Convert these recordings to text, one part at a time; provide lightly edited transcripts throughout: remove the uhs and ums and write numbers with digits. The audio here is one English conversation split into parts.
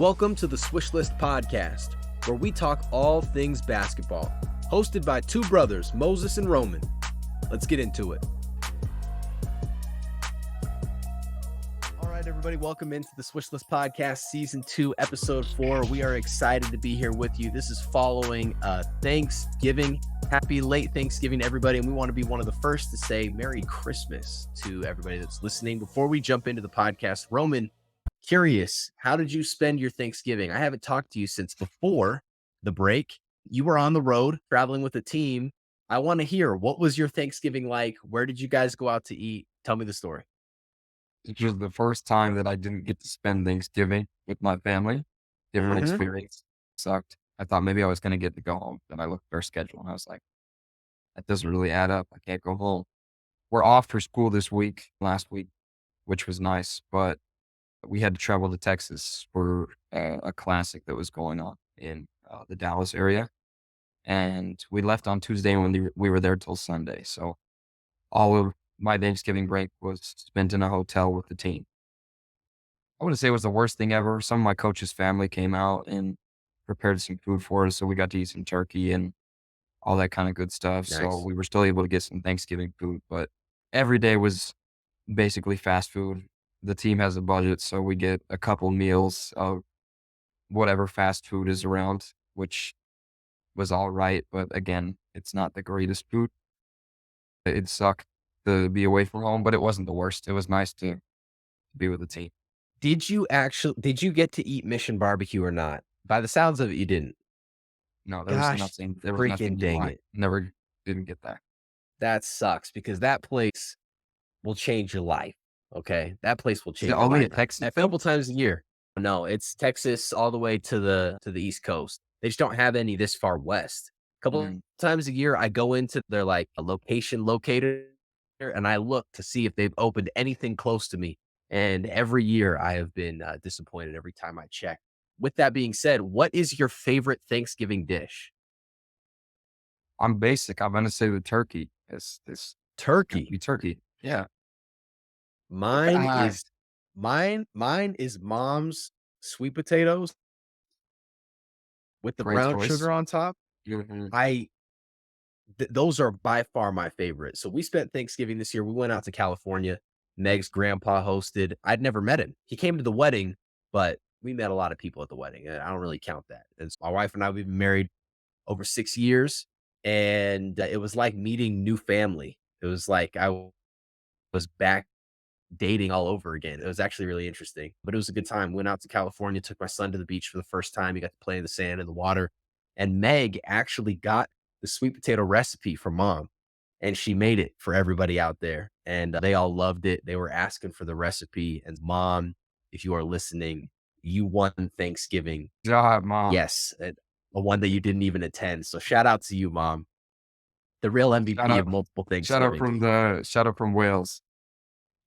Welcome to the Swishlist podcast, where we talk all things basketball. Hosted by two brothers, Moses and Roman. Let's get into it. All right, everybody, welcome into the Swishlist podcast, season 2, episode 4. We are excited to be here with you. This is following Thanksgiving. Happy late Thanksgiving, everybody. And we want to be one of the first to say Merry Christmas to everybody that's listening. Before we jump into the podcast, Roman, curious, how did you spend your Thanksgiving? I haven't talked to you since before the break. You were on the road traveling with a team. I want to hear, what was your Thanksgiving like? Where did you guys go out to eat? Tell me the story. It was the first time that I didn't get to spend Thanksgiving with my family. Different experience. Sucked. I thought maybe I was going to get to go home. Then I looked at our schedule and I was like, that doesn't really add up. I can't go home. We're off for school this week, last week, which was nice. But we had to travel to Texas for a classic that was going on in the Dallas area. And we left on Tuesday when we were there till Sunday. So all of my Thanksgiving break was spent in a hotel with the team. I wouldn't say it was the worst thing ever. Some of my coach's family came out and prepared some food for us. So we got to eat some turkey and all that kind of good stuff. Nice. So we were still able to get some Thanksgiving food, but every day was basically fast food. The team has a budget, so we get a couple meals of whatever fast food is around, which was all right. But again, it's not the greatest food. It sucked to be away from home, but it wasn't the worst. It was nice to be with the team. Did you get to eat Mission Barbecue or not? By the sounds of it, you didn't. No, there was nothing. There was Freaking nothing. dang it. Didn't get that. That sucks because that place will change your life. Okay. That place will change your Only life. in Texas? A couple times a year. No, it's Texas all the way to the East Coast. They just don't have any this far west. A couple times a year, I go into their like a location locator and I look to see if they've opened anything close to me. And every year I have been disappointed every time I check. With that being said, what is your favorite Thanksgiving dish? I'm basic. I'm going to say the turkey. It's Turkey. turkey. Yeah. Mine is mom's sweet potatoes with the Great brown choice. sugar on top. Those are by far my favorite. So we spent Thanksgiving this year. We went out to California. Meg's grandpa hosted. I'd never met him. He came to the wedding, but we met a lot of people at the wedding. And I don't really count that. And my wife and I, we've been married over 6 years. And it was like meeting new family. It was like I was back dating all over again. It was actually really interesting, but it was a good time. Went out to California, took my son to the beach for the first time. He got to play in the sand and the water. And Meg actually got the sweet potato recipe from mom, and she made it for everybody out there. And they all loved it. They were asking for the recipe. And mom, if you are listening, you won Thanksgiving. God, Mom. Yes, a one that you didn't even attend. So shout out to you, Mom. The real MVP of multiple Thanksgiving. Shout out from Wales.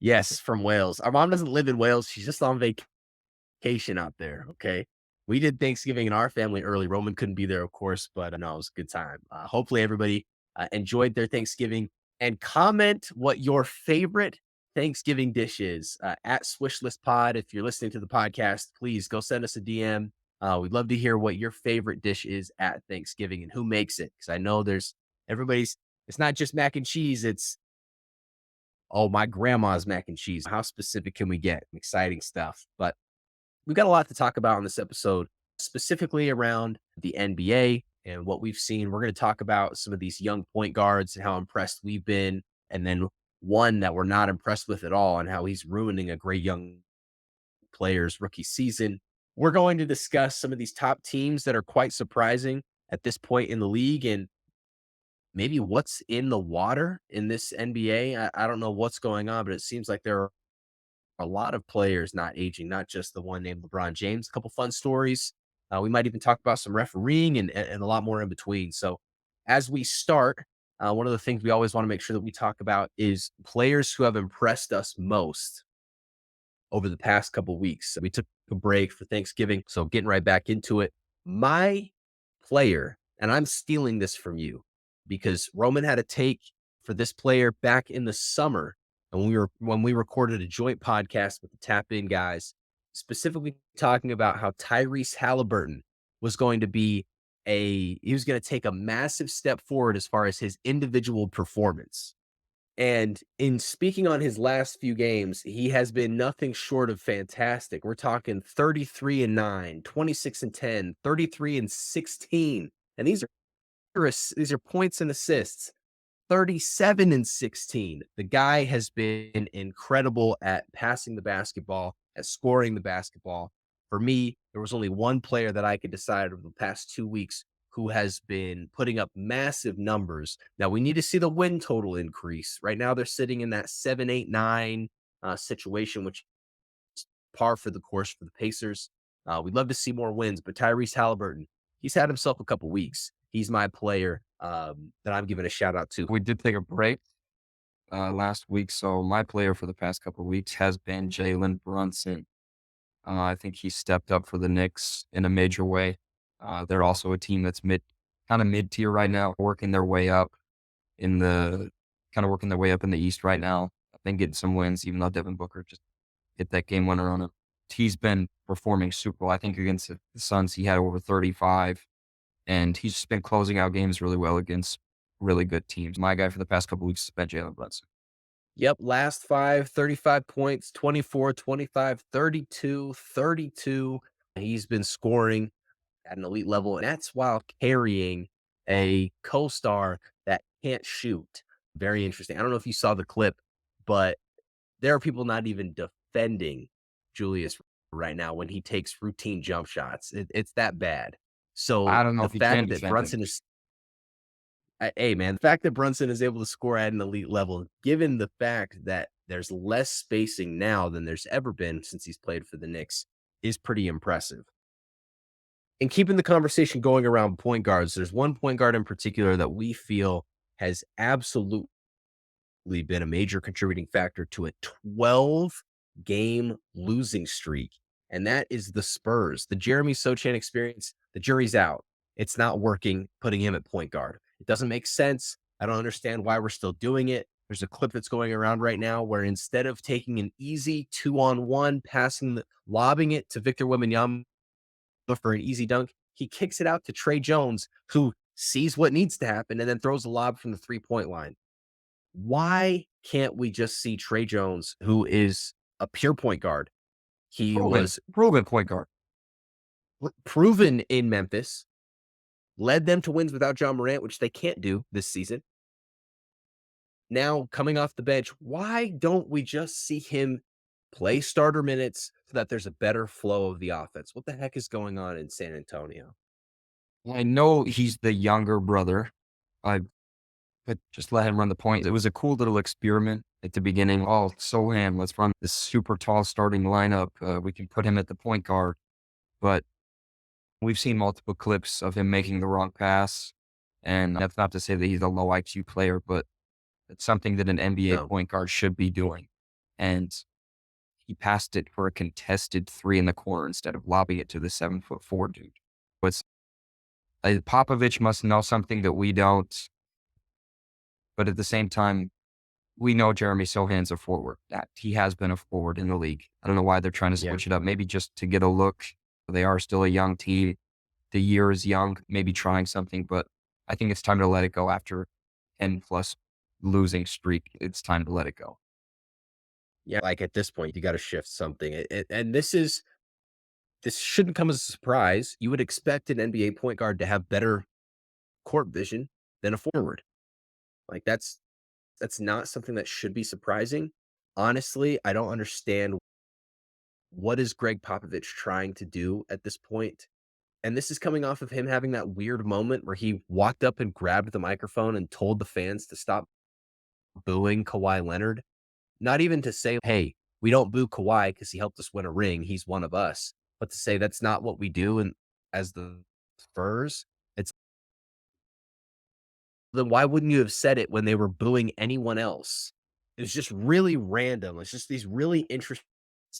Yes, from Wales. Our mom doesn't live in Wales. She's just on vacation out there. Okay. We did Thanksgiving in our family early. Roman couldn't be there, of course, but no, it was a good time. Hopefully everybody enjoyed their Thanksgiving, and comment what your favorite Thanksgiving dish is at Swishlist Pod. If you're listening to the podcast, please go send us a DM. We'd love to hear what your favorite dish is at Thanksgiving and who makes it. Because I know it's not just mac and cheese. It's, oh, my grandma's mac and cheese. How specific can we get? Exciting stuff. But we've got a lot to talk about on this episode, specifically around the NBA and what we've seen. We're going to talk about some of these young point guards and how impressed we've been, and then one that we're not impressed with at all and how he's ruining a great young player's rookie season. We're going to discuss some of these top teams that are quite surprising at this point in the league and maybe what's in the water in this NBA. I don't know what's going on, but it seems like there are a lot of players not aging, not just the one named LeBron James. A couple fun stories. We might even talk about some refereeing and a lot more in between. So as we start, one of the things we always want to make sure that we talk about is players who have impressed us most over the past couple weeks. We took a break for Thanksgiving, so getting right back into it. My player, and I'm stealing this from you because Roman had a take for this player back in the summer, and when we recorded a joint podcast with the Tap In guys. specifically talking about how Tyrese Haliburton was going to be he was going to take a massive step forward as far as his individual performance. And in speaking on his last few games, he has been nothing short of fantastic. We're talking 33 and 9, 26 and 10, 33 and 16. And these are points and assists. 37 and 16. The guy has been incredible at passing the basketball, at scoring the basketball. For me, there was only one player that I could decide over the past 2 weeks who has been putting up massive numbers. Now we need to see the win total increase. Right now, they're sitting in that 7, 8, 9 situation, which is par for the course for the Pacers. We'd love to see more wins, but Tyrese Halliburton, he's had himself a couple weeks. He's my player that I'm giving a shout out to. We did take a break last week, so my player for the past couple of weeks has been Jalen Brunson. I think he stepped up for the Knicks in a major way. They're also a team that's kind of mid tier right now, working their way up in the working their way up in the East right now. I think getting some wins, even though Devin Booker just hit that game winner on him. He's been performing super well. I think against the Suns, he had over 35, and he's just been closing out games really well against really good teams. My guy for the past couple weeks has been Jalen Brunson. Yep, last 5, 35 points, 24, 25, 32, 32. He's been scoring at an elite level, and that's while carrying a co-star that can't shoot. Very interesting. I don't know if you saw the clip, but there are people not even defending Julius right now when he takes routine jump shots. It's that bad. So I don't know the if you can fact that defend him. Brunson is hey, man, the fact that Brunson is able to score at an elite level, given the fact that there's less spacing now than there's ever been since he's played for the Knicks, is pretty impressive. And keeping the conversation going around point guards, there's one point guard in particular that we feel has absolutely been a major contributing factor to a 12-game losing streak, and that is the Spurs. The Jeremy Sochan experience, the jury's out. It's not working putting him at point guard. It doesn't make sense. I don't understand why we're still doing it. There's a clip that's going around right now where instead of taking an easy 2-on-1, lobbing it to Victor Wembanyama for an easy dunk, he kicks it out to Trey Jones, who sees what needs to happen and then throws a lob from the 3-point line. Why can't we just see Trey Jones, who is a pure point guard? He was Proven point guard. proven in Memphis, led them to wins without John Morant, which they can't do this season. Now, coming off the bench, why don't we just see him play starter minutes so that there's a better flow of the offense? What the heck is going on in San Antonio? I know he's the younger brother. I But just let him run the point. It was a cool little experiment at the beginning. Oh, Sohan, let's run this super tall starting lineup. We can put him at the point guard. But we've seen multiple clips of him making the wrong pass. And that's not to say that he's a low IQ player, but it's something that an NBA No. point guard should be doing. And he passed it for a contested three in the corner instead of lobbing it to the 7'4" dude. But Popovich must know something that we don't. But at the same time, we know Jeremy Sohan's a forward. That he has been a forward in the league. I don't know why they're trying to Yeah. switch it up. Maybe just to get a look. They are still a young team. The year is young, maybe trying something, but I think it's time to let it go after 10 plus losing streak. It's time to let it go. Yeah. Like at this point, you got to shift something. And this shouldn't come as a surprise. You would expect an NBA point guard to have better court vision than a forward. Like that's not something that should be surprising. Honestly, I don't understand what is Greg Popovich trying to do at this point. And this is coming off of him having that weird moment where he walked up and grabbed the microphone and told the fans to stop booing Kawhi Leonard. Not even to say, hey, we don't boo Kawhi because he helped us win a ring. He's one of us. But to say that's not what we do and as the Spurs, it's then why wouldn't you have said it when they were booing anyone else? It's just really random. It's just these really interesting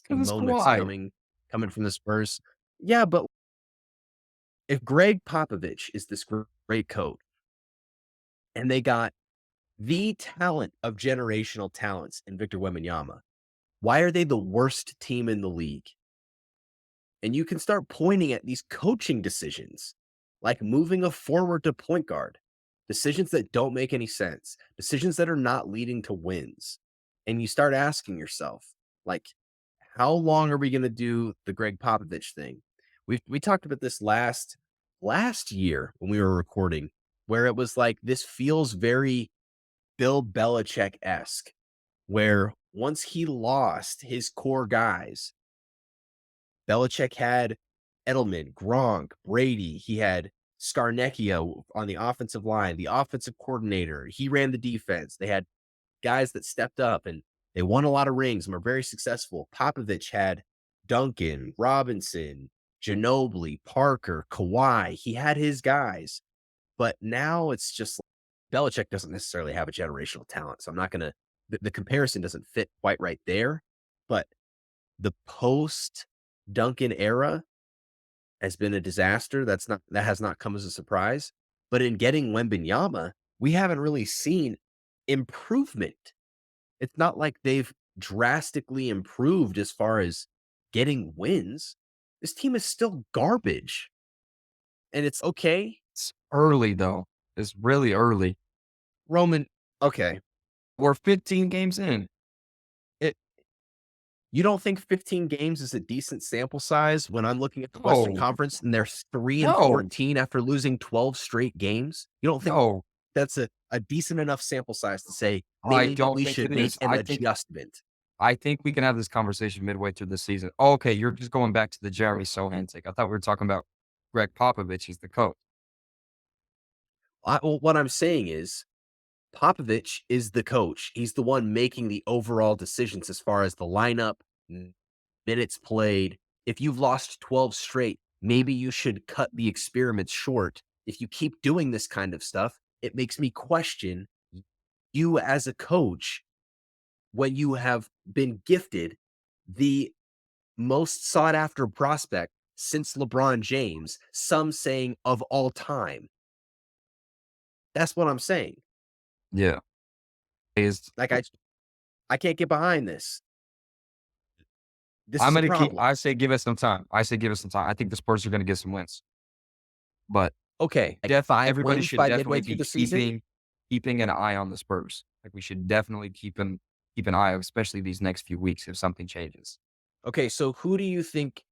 Because it's moments Kawhi. coming from the Spurs. Yeah, but if Greg Popovich is this great coach and they got the talent of generational talents in Victor Wembanyama, why are they the worst team in the league? And you can start pointing at these coaching decisions, like moving a forward to point guard, decisions that don't make any sense, decisions that are not leading to wins. And you start asking yourself, like, how long are we going to do the Greg Popovich thing? We talked about this last year when we were recording, where it was like this feels very Bill Belichick esque, where once he lost his core guys, Belichick had Edelman, Gronk, Brady. He had Scarnecchia on the offensive line, the offensive coordinator. He ran the defense. They had guys that stepped up and they won a lot of rings and were very successful. Popovich had Duncan, Robinson, Ginobili, Parker, Kawhi. He had his guys. But now it's just Belichick doesn't necessarily have a generational talent. So I'm not going to, the comparison doesn't fit quite right there. But the post Duncan era has been a disaster. That has not come as a surprise. But in getting Wembanyama, we haven't really seen improvement. It's not like they've drastically improved as far as getting wins. This team is still garbage. And it's okay. It's early though. It's really early. Roman, okay. We're 15 games in. It You don't think 15 games is a decent sample size when I'm looking at the Western No, Conference and they're 3 and no, 14 after losing 12 straight games? You don't think no. that's a decent enough sample size to say I maybe don't we think should it make is. an adjustment? I think we can have this conversation midway through the season. Oh, okay, you're just going back to the Jeremy Sohan take. I thought we were talking about Greg Popovich. He's the coach. Well, what I'm saying is Popovich is the coach. He's the one making the overall decisions as far as the lineup, minutes played. If you've lost 12 straight, maybe you should cut the experiments short. If you keep doing this kind of stuff, it makes me question you as a coach when you have been gifted the most sought after prospect since LeBron James, some saying of all time. That's what I'm saying. Yeah. Is Like I can't get behind this. This I'm is a gonna keep problem. I say give us some time. I say give us some time. I think the Spurs are gonna get some wins. But Okay, like 5 everybody wins should by definitely midway through be the season. keeping an eye on the Spurs. Like we should definitely keep an eye, especially these next few weeks if something changes. Okay, so who do you think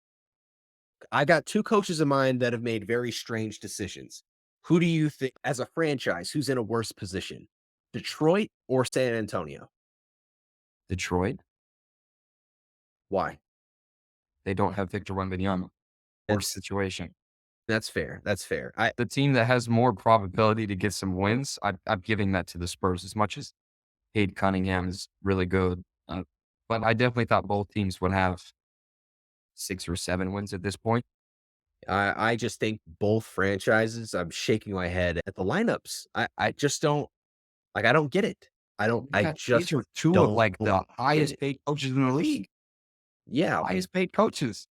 I got 2 coaches in mind that have made very strange decisions. Who do you think as a franchise, who's in a worse position? Detroit or San Antonio? Detroit, Why? they don't have Victor Wembanyama. Worst That's situation. that's fair. That's fair. I The team that has more probability to get some wins, I'm giving that to the Spurs as much as Cade Cunningham is really good. But I definitely thought both teams would have 6 or 7 wins at this point. I just think both franchises, I'm shaking my head at the lineups. I just don't like I don't get it. I Yeah, these just are 2 of, don't like, the get highest it. paid coaches in the league. Yeah. Highest paid coaches.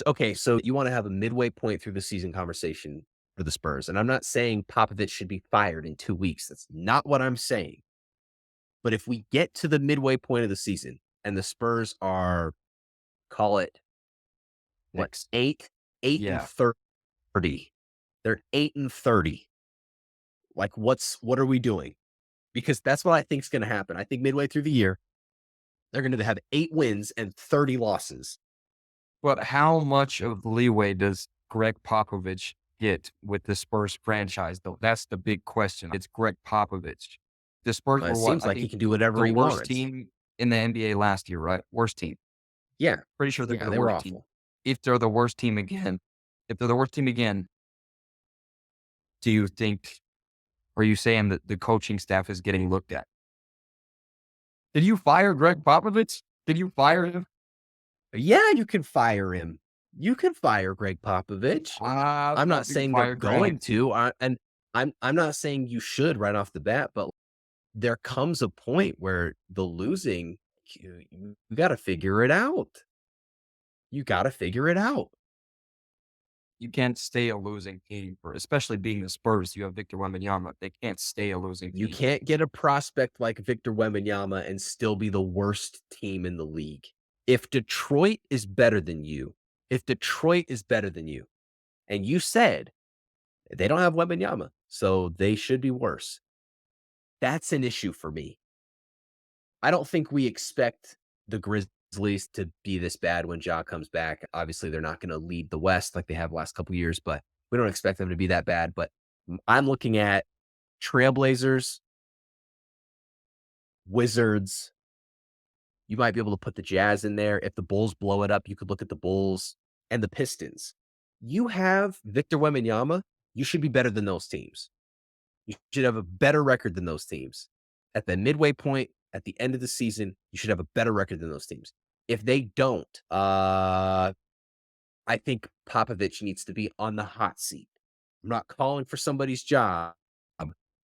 Okay, so you want to have a midway point through the season conversation for the Spurs. And I'm not saying Popovich should be fired in 2 weeks. That's not what I'm saying. But if we get to the midway point of the season and the Spurs are, call it what, 6. 8 and Yeah. 30. They're 8 and 30. Like what are we doing? Because that's what I think is going to happen. I think midway through the year, they're going to have 8 wins and 30 losses. But how much of leeway does Greg Popovich get with the Spurs franchise, though? That's the big question. It's Greg Popovich. The Spurs It were what? seems I like he think can do whatever the he worst wants. team in the NBA last year, right? Worst team. Yeah. Pretty sure they're Yeah, the they were worst team. awful. If they're the worst team again, do you think, are you saying that the coaching staff is getting looked at? Did you fire Greg Popovich? Did you fire him? Yeah, you can fire him. You can fire Greg Popovich. I I'm not thought you saying they're fired Greg. going to, and I'm not saying you should right off the bat, but there comes a point where the losing, you got to figure it out. You got to figure it out. You can't stay a losing team for, especially being the Spurs. You have Victor Wembanyama. They can't stay a losing You team. can't get a prospect like Victor Wembanyama and still be the worst team in the league. If Detroit is better than you If Detroit is better than you, and you said they don't have Wembanyama, so they should be worse, that's an issue for me. I don't think we expect the Grizzlies to be this bad when Ja comes back. Obviously, they're not going to lead the West like they have the last couple years, but we don't expect them to be that bad. But I'm looking at Trailblazers, Wizards. You might be able to put the Jazz in there. If the Bulls blow it up, you could look at the Bulls and the Pistons. You have Victor Wembanyama. You should be better than those teams. You should have a better record than those teams. At the midway point, at the end of the season, you should have a better record than those teams. If they don't, I think Popovich needs to be on the hot seat. I'm not calling for somebody's job.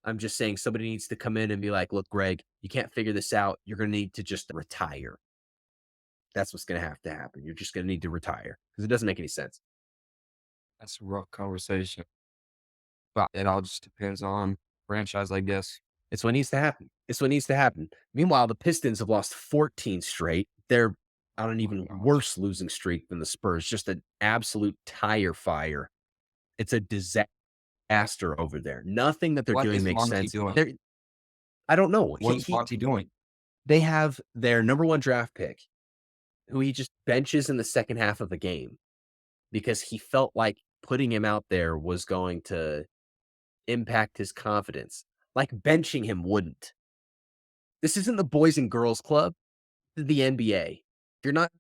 I'm just saying somebody needs to come in and be like, look, Greg, you can't figure this out. You're going to need to just retire. That's what's going to have to happen. You're just going to need to retire because it doesn't make any sense. That's a rough conversation. But it all just depends on franchise, I guess. It's what needs to happen. It's what needs to happen. Meanwhile, the Pistons have lost 14 straight. They're on an even worse losing streak than the Spurs. Just an absolute tire fire. It's a disaster over there. Nothing that they're What doing is makes Monty sense. doing? I don't know. What's Monty doing? They have their number one draft pick, who he just benches in the second half of the game because he felt like putting him out there was going to impact his confidence. Like benching him wouldn't. This isn't the Boys and Girls Club, the NBA. You're not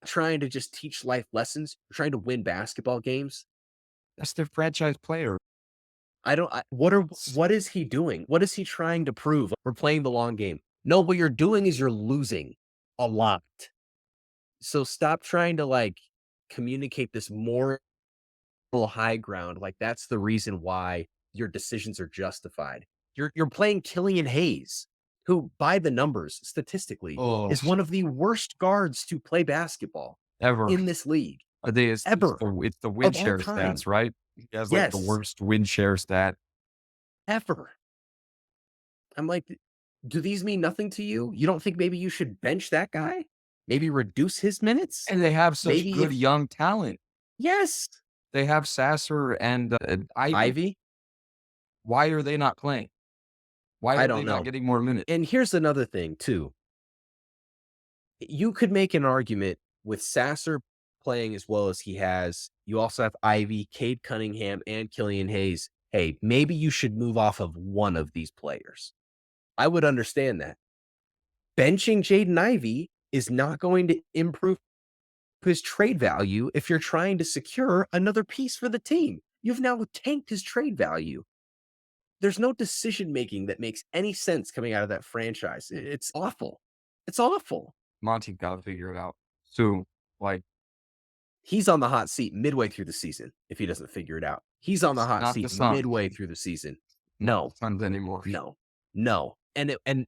trying to just teach life lessons. You're trying to win basketball games. That's their franchise player. What is he doing? What is he trying to prove? We're playing the long game. No, what you're doing is you're losing a lot. So stop trying to like communicate this moral high ground. Like that's the reason why your decisions are justified. You're playing Killian Hayes, who by the numbers statistically Oh, is one of the worst guards to play basketball ever. in this league I think it's ever it's the win of all share time. stats, right? He has like the Yes, worst win share stat. ever. I'm like, do these mean nothing to you? You don't think maybe you should bench that guy? Maybe reduce his minutes? And they have such Maybe good if young talent. yes, They have Sasser and Ivy. Ivy. Why are they not playing? Why I are they don't not know. getting more minutes? And here's another thing too. You could make an argument with Sasser playing as well as he has. You also have Ivy, Cade Cunningham, and Killian Hayes. Hey, maybe you should move off of one of these players. I would understand that. Benching Jaden Ivey is not going to improve his trade value if you're trying to secure another piece for the team. You've now tanked his trade value. There's no decision making that makes any sense coming out of that franchise. It's awful. It's awful. Monty got to figure it out soon. Like, He's on the hot seat midway through the season if he doesn't figure it out. He's on the hot not the seat Suns. midway through the season. Not No, the Suns anymore. no. And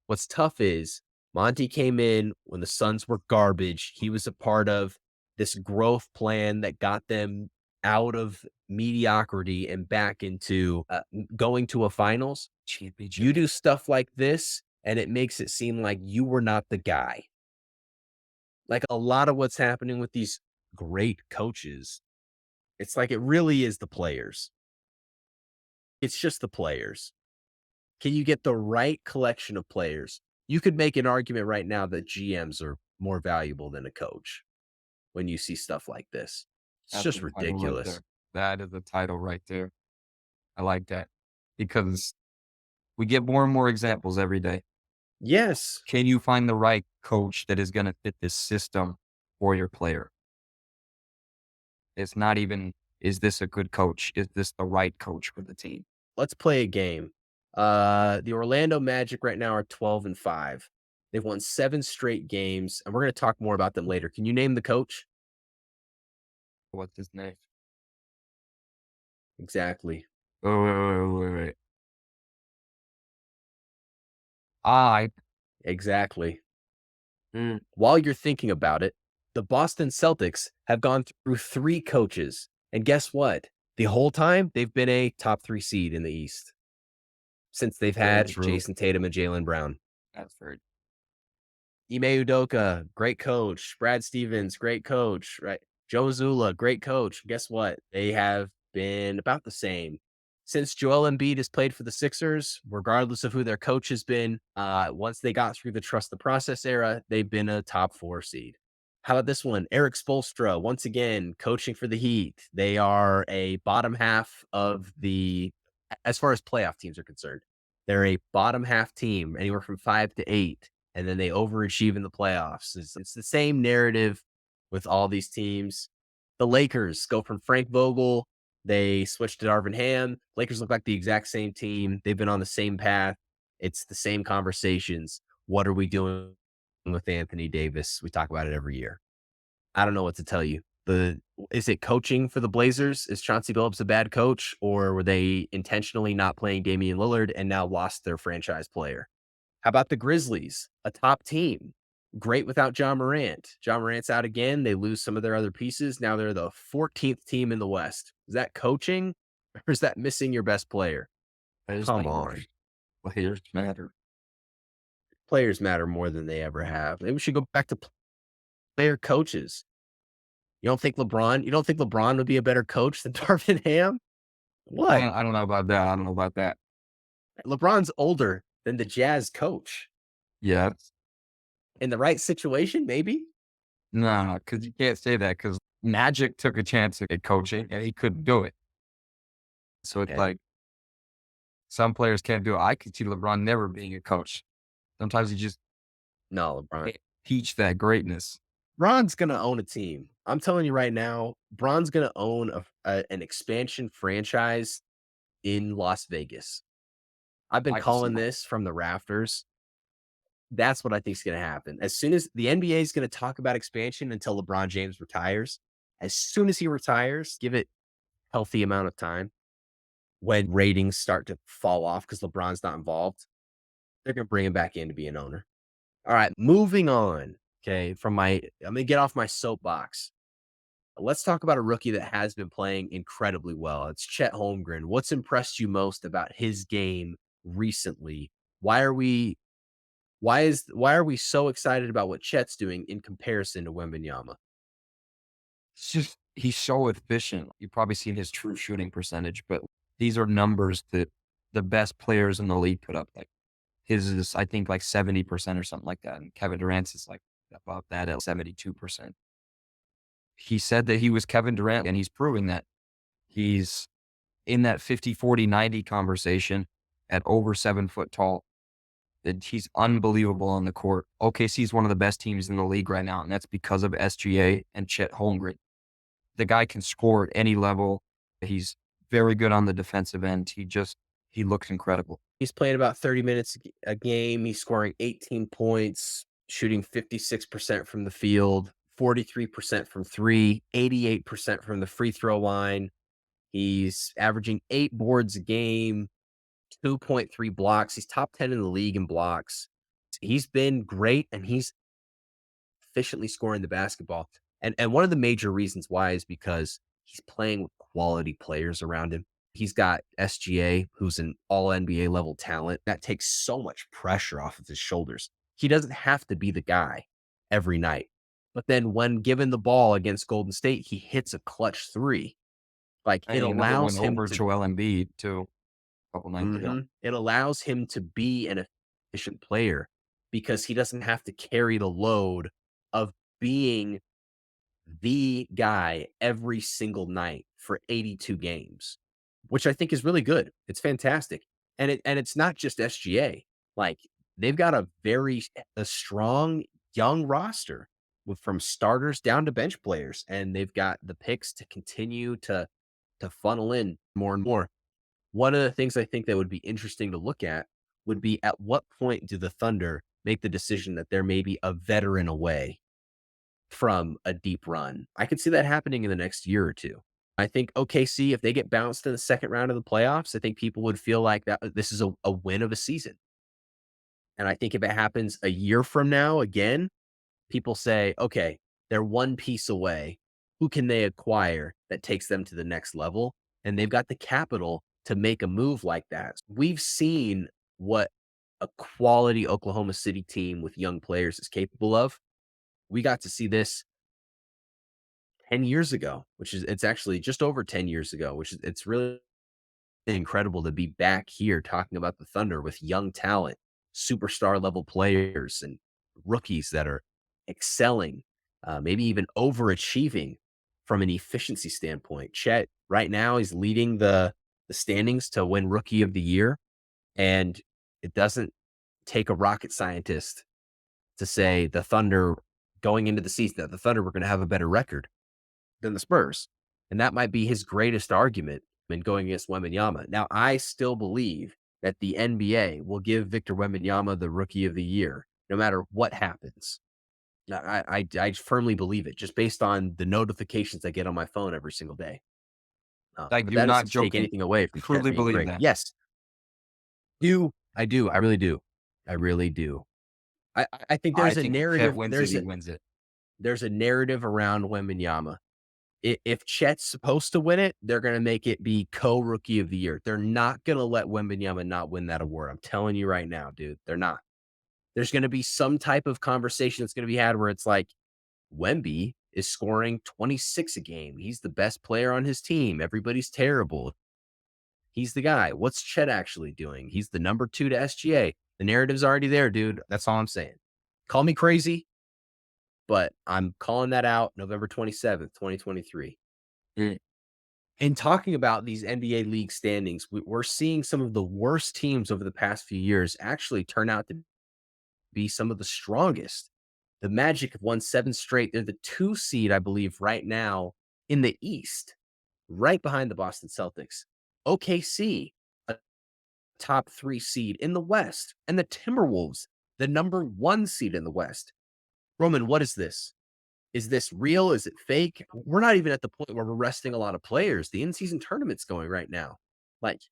what's tough is Monty came in when the Suns were garbage. He was a part of this growth plan that got them out of mediocrity and back into going to a finals. Championship. You do stuff like this, and it makes it seem like you were not the guy. Like a lot of what's happening with these great coaches, it's like it really is the players. It's just the players. Can you get the right collection of players? You could make an argument right now that GMs are more valuable than a coach when you see stuff like this. It's That's just the title right ridiculous. there. That is the title right there. I like that because we get more and more examples every day. Yes. Can you find the right coach that is going to fit this system for your player? It's not even, is this a good coach? Is this the right coach for the team? Let's play a game. The Orlando Magic right now are 12-5. They've won 7 straight games, and we're going to talk more about them later. Can you name the coach? What's his name? Exactly. Wait. I. Exactly. Mm. While you're thinking about it, the Boston Celtics have gone through 3 coaches. And guess what? The whole time, they've been a top 3 seed in the East since they've Very had true. Jason Tatum and Jaylen Brown. That's very. Ime Udoka, great coach. Brad Stevens, great coach, right? Joe Mazzulla, great coach. Guess what? They have been about the same. Since Joel Embiid has played for the Sixers, regardless of who their coach has been, once they got through the trust the process era, they've been a top 4 seed. How about this one? Eric Spoelstra, once again, coaching for the Heat. They are a bottom half of the as far as playoff teams are concerned. They're a bottom half team, anywhere from 5 to 8, and then they overachieve in the playoffs. It's the same narrative with all these teams. The Lakers go from Frank Vogel, they switched to Darvin Ham. Lakers look like the exact same team. They've been on the same path. It's the same conversations. What are we doing with Anthony Davis? We talk about it every year. I don't know what to tell you. Is it coaching for the Blazers? Is Chauncey Billups a bad coach, or were they intentionally not playing Damian Lillard and now lost their franchise player? How about the Grizzlies, a top team? Great without John Morant. John Morant's out again. They lose some of their other pieces. Now they're the 14th team in the West. Is that coaching or is that missing your best player? Players Come matter. on. Players matter. Players matter more than they ever have. Maybe we should go back to player coaches. You don't think LeBron would be a better coach than Darvin Ham? What? I don't know about that. I don't know about that. LeBron's older than the Jazz coach. Yeah. In the right situation, maybe? No, because you can't say that because Magic took a chance at coaching and he couldn't do it. So it's Okay. like some players can't do it. I could see LeBron never being a coach. Sometimes you just No, LeBron. can't teach that greatness. Bron's gonna own a team. I'm telling you right now, Bron's gonna own an expansion franchise in Las Vegas. I've been I can see calling that. this from the rafters. That's what I think is gonna happen. As soon as the NBA is gonna talk about expansion until LeBron James retires, as soon as he retires, give it healthy amount of time when ratings start to fall off because LeBron's not involved, they're gonna bring him back in to be an owner. All right, moving on. Okay, I'm gonna get off my soapbox. Let's talk about a rookie that has been playing incredibly well. It's Chet Holmgren. What's impressed you most about his game recently? Why are we why are we so excited about what Chet's doing in comparison to Wembanyama? It's just he's so efficient. You've probably seen his true shooting percentage, but these are numbers that the best players in the league put up. Like his is, I think, like 70% or something like that. And Kevin Durant's is like about that at 72%. He said that he was Kevin Durant, and he's proving that. He's in that 50-40-90 conversation at over 7 foot tall. That he's unbelievable on the court. OKC is one of the best teams in the league right now, and that's because of SGA and Chet Holmgren. The guy can score at any level. He's very good on the defensive end. He looks incredible. He's playing about 30 minutes a game. He's scoring 18 points, shooting 56% from the field, 43% from 3, 88% from the free throw line. He's averaging 8 boards a game, 2.3 blocks. He's top 10 in the league in blocks. He's been great, and he's efficiently scoring the basketball. And one of the major reasons why is because he's playing with quality players around him. He's got SGA, who's an all NBA level talent. That takes so much pressure off of his shoulders. He doesn't have to be the guy every night. But then when given the ball against Golden State, he hits a clutch three. Like it And another one allows him over to Joel Embiid too, a couple nights ago. It allows him to be an efficient player because he doesn't have to carry the load of being the guy every single night for 82 games, which I think is really good. It's fantastic. And it's not just SGA. Like they've got a strong young roster from starters down to bench players, and they've got the picks to continue to funnel in more and more. One of the things I think that would be interesting to look at would be at what point do the Thunder make the decision that they're maybe a veteran away from a deep run? I could see that happening in the next year or two. I think OKC, if they get bounced in the second round of the playoffs, I think people would feel like that this is a win of a season. And I think if it happens a year from now again, people say, okay, they're one piece away. Who can they acquire that takes them to the next level? And they've got the capital to make a move like that. We've seen what a quality Oklahoma City team with young players is capable of. We got to see this 10 years ago, which is it's actually just over 10 years ago, which is it's really incredible to be back here talking about the Thunder with young talent, superstar level players, and rookies that are excelling, maybe even overachieving from an efficiency standpoint. Chet right now is leading the standings to win Rookie of the Year, and it doesn't take a rocket scientist to say the Thunder going into the season that the Thunder were going to have a better record than the Spurs. And that might be his greatest argument in going against Wembanyama. Now, I still believe that the NBA will give Victor Wembanyama the Rookie of the Year, no matter what happens. I firmly believe it, just based on the notifications I get on my phone every single day. I But do that not doesn't take joking. anything away from Chet Truly being believe great. that. Yes, I really do. I really do. I think I there's a think if Chet narrative. wins it, he wins it. There's a narrative around Wembanyama. If Chet's supposed to win it, they're going to make it be co-rookie of the year. They're not going to let Wembanyama not win that award. I'm telling you right now, dude. They're not. There's going to be some type of conversation that's going to be had where it's like Wemby is scoring 26 a game. He's the best player on his team. Everybody's terrible. He's the guy. What's Chet actually doing? He's the number 2 to SGA. The narrative's already there, dude. That's all I'm saying. Call me crazy, but I'm calling that out November 27th, 2023. Mm. In talking about these NBA league standings, we're seeing some of the worst teams over the past few years actually turn out to be some of the strongest. The Magic have won 7 straight. They're the 2 seed, I believe, right now in the East, right behind the Boston Celtics. OKC, a top 3 seed in the West, and the Timberwolves, the number 1 seed in the West. Roman, what is this? Is this real? Is it fake? We're not even at the point where we're resting a lot of players. The in-season tournament's going right now. Like,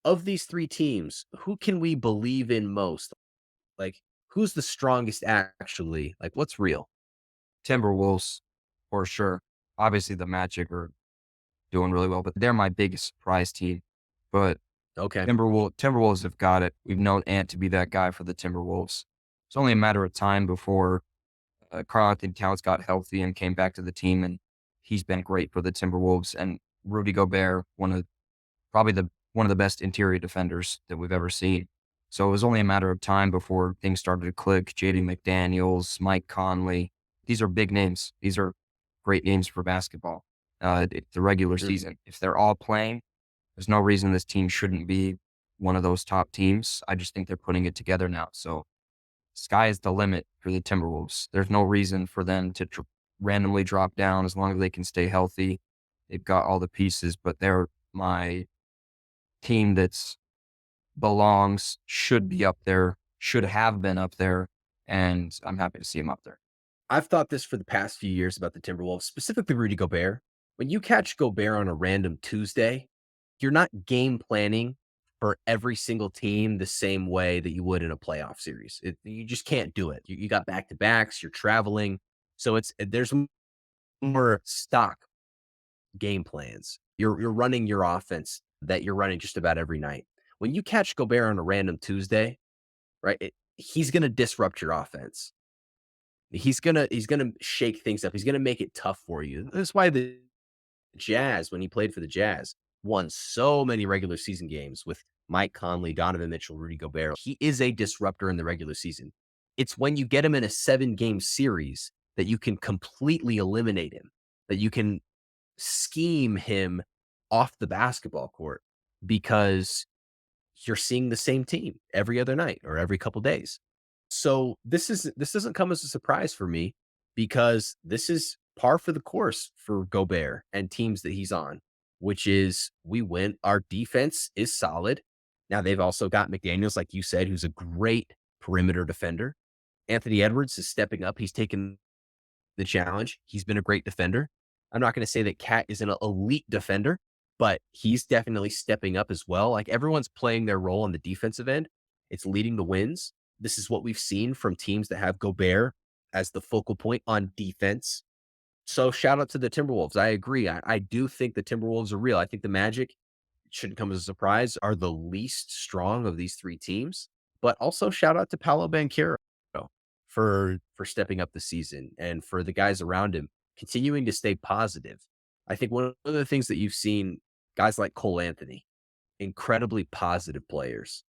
of these 3 teams, who can we believe in most? Like, who's the strongest actually? Like, what's real? Timberwolves, for sure. Obviously, the Magic are doing really well, but they're my biggest surprise team. But Okay. Timberwolves have got it. We've known Ant to be that guy for the Timberwolves. It's only a matter of time before Karl Anthony Towns got healthy and came back to the team, and he's been great for the Timberwolves. And Rudy Gobert, probably one of the best interior defenders that we've ever seen. So it was only a matter of time before things started to click. JD McDaniels, Mike Conley. These are big names. These are great names for basketball. The regular Mm. season, if they're all playing, there's no reason this team shouldn't be one of those top teams. I just think they're putting it together now. So sky is the limit for the Timberwolves. There's no reason for them to randomly drop down as long as they can stay healthy. They've got all the pieces, but they're my team that's belongs, should be up there, should have been up there, and I'm happy to see him up there. I've thought this for the past few years about the Timberwolves, specifically Rudy Gobert. When you catch Gobert on a random Tuesday, you're not game planning for every single team the same way that you would in a playoff series. You just can't do it. You got back to backs, you're traveling. So there's more stock game plans. You're running your offense that you're running just about every night. When you catch Gobert on a random Tuesday, right, he's going to disrupt your offense. He's gonna shake things up. He's gonna make it tough for you. That's why the Jazz, when he played for the Jazz, won so many regular season games with Mike Conley, Donovan Mitchell, Rudy Gobert. He is a disruptor in the regular season. It's when you get him in a 7-game series that you can completely eliminate him, that you can scheme him off the basketball court because you're seeing the same team every other night or every couple days. So this doesn't come as a surprise for me because this is par for the course for Gobert and teams that he's on, which is we win. Our defense is solid. Now they've also got McDaniels, like you said, who's a great perimeter defender. Anthony Edwards is stepping up. He's taken the challenge. He's been a great defender. I'm not going to say that Cat is an elite defender, but he's definitely stepping up as well. Like everyone's playing their role on the defensive end. It's leading the wins. This is what we've seen from teams that have Gobert as the focal point on defense. So shout out to the Timberwolves. I agree. I do think the Timberwolves are real. I think the Magic shouldn't come as a surprise, are the least strong of these 3 teams. But also shout out to Paolo Banchero for stepping up the season and for the guys around him continuing to stay positive. I think one of the things that you've seen guys like Cole Anthony, incredibly positive players.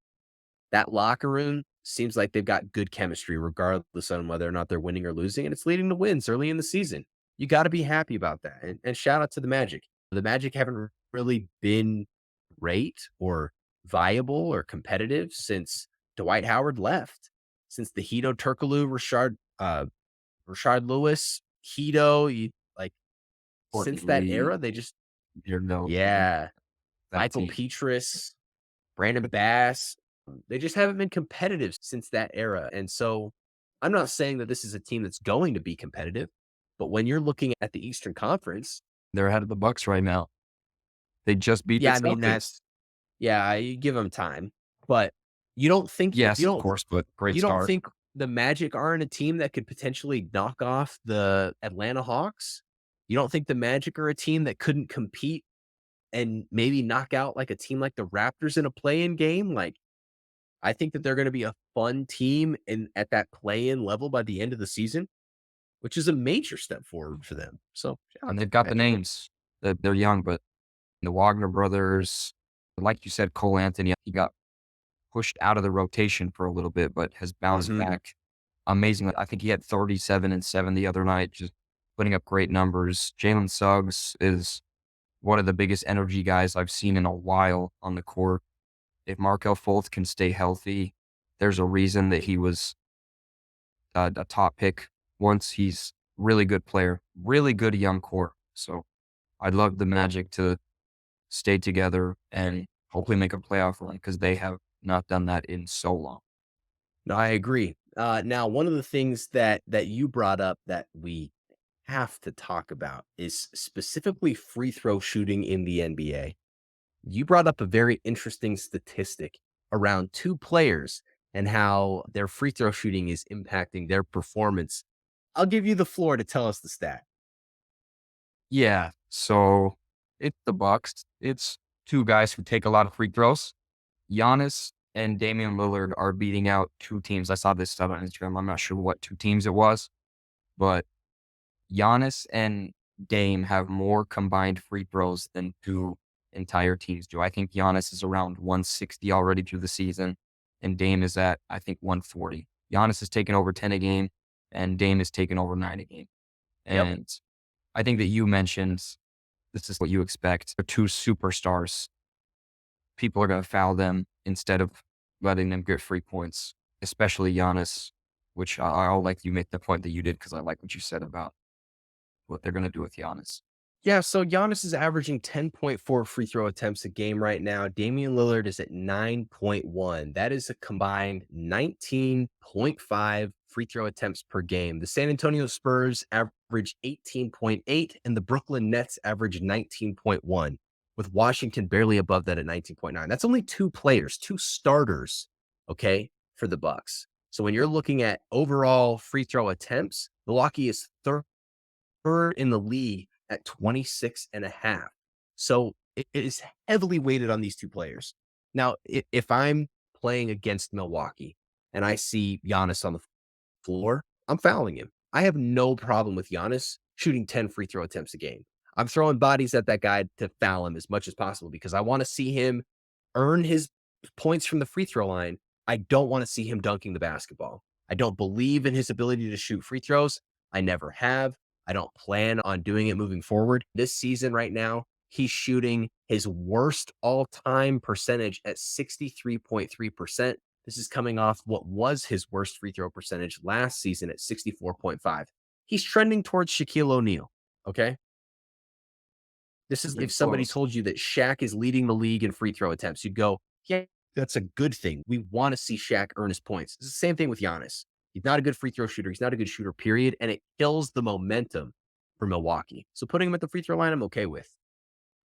That locker room seems like they've got good chemistry regardless on whether or not they're winning or losing, and it's leading to wins early in the season. You got to be happy about that. And shout out to the Magic. The Magic haven't really been great or viable or competitive since Dwight Howard left, since the Hito Turkoglu, Rashard Lewis, Hito, like Courtney since that Lee, era, they just you know, yeah, that Michael team. Petrus, Brandon Bass, they just haven't been competitive since that era. And so I'm not saying that this is a team that's going to be competitive, but when you're looking at the Eastern Conference, They're ahead of the Bucks right now. They just beat the yeah, I mean Celtics. that's yeah, you give them time, but you don't think Yes, of course, but great you don't start. think the Magic aren't a team that could potentially knock off the Atlanta Hawks? You don't think the Magic are a team that couldn't compete and maybe knock out like a team like the Raptors in a play-in game? Like I think that they're going to be a fun team in at that play-in level by the end of the season, which is a major step forward for them. So shout out And to they've the got the Magic. names. They're young, but the Wagner brothers, like you said, Cole Anthony, he got pushed out of the rotation for a little bit, but has bounced Mhm. back amazingly. I think he had 37 and 7 the other night, just putting up great numbers. Jalen Suggs is one of the biggest energy guys I've seen in a while on the court. If Markel Fultz can stay healthy, there's a reason that he was a top pick once. He's really good player, really good young core. So I'd love the Magic to stay together and hopefully make a playoff run because they have not done that in so long. No, I agree. Now, one of the things that you brought up that we have to talk about is specifically free throw shooting in the NBA. You brought up a very interesting statistic around two players and how their free throw shooting is impacting their performance. I'll give you the floor to tell us the stat. Yeah. So it's the Bucks. It's two guys who take a lot of free throws. Giannis and Damian Lillard are beating out two teams. I saw this stuff on Instagram. I'm not sure what two teams it was, but Giannis and Dame have more combined free throws than two entire teams do. I think Giannis is around 160 already through the season, and Dame is at, I think, 140. Giannis has taken over 10 a game, and Dame has taken over 9 a game. Yep. And I think that you mentioned this is what you expect. They're two superstars. People are going to foul them instead of letting them get free points, especially Giannis, which I'll like you make the point that you did because I like what you said about what they're going to do with Giannis. Yeah, so Giannis is averaging 10.4 free throw attempts a game right now. Damian Lillard is at 9.1. That is a combined 19.5 free throw attempts per game. The San Antonio Spurs average 18.8, and the Brooklyn Nets average 19.1, with Washington barely above that at 19.9. That's only two players, two starters, okay, for the Bucks. So when you're looking at overall free throw attempts, Milwaukee is third in the league at 26 and a half. So it is heavily weighted on these two players. Now, if I'm playing against Milwaukee and I see Giannis on the floor, I'm fouling him. I have no problem with Giannis shooting 10 free throw attempts a game. I'm throwing bodies at that guy to foul him as much as possible because I want to see him earn his points from the free throw line. I don't want to see him dunking the basketball. I don't believe in his ability to shoot free throws. I never have. I don't plan on doing it moving forward. This season, right now, he's shooting his worst all time percentage at 63.3%. This is coming off what was his worst free throw percentage last season at 64.5. He's trending towards Shaquille O'Neal. Okay. This is Pretty if somebody close. told you that Shaq is leading the league in free throw attempts, you'd go, yeah, that's a good thing. We want to see Shaq earn his points. It's the same thing with Giannis. He's not a good free throw shooter. He's not a good shooter, period. And it kills the momentum for Milwaukee. So putting him at the free throw line, I'm okay with.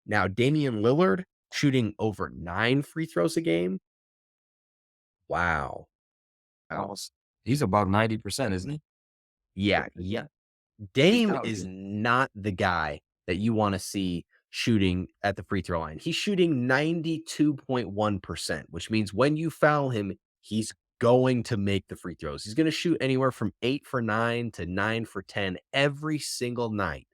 Now, Damian Lillard shooting over 9 free throws a game. Wow. Almost. He's about 90%, isn't he? Yeah. Yeah. He's Dame out is here. not the guy that you want to see shooting at the free throw line. He's shooting 92.1%, which means when you foul him, he's going to make the free throws. He's going to shoot anywhere from 8 for 9 to 9 for 10 every single night.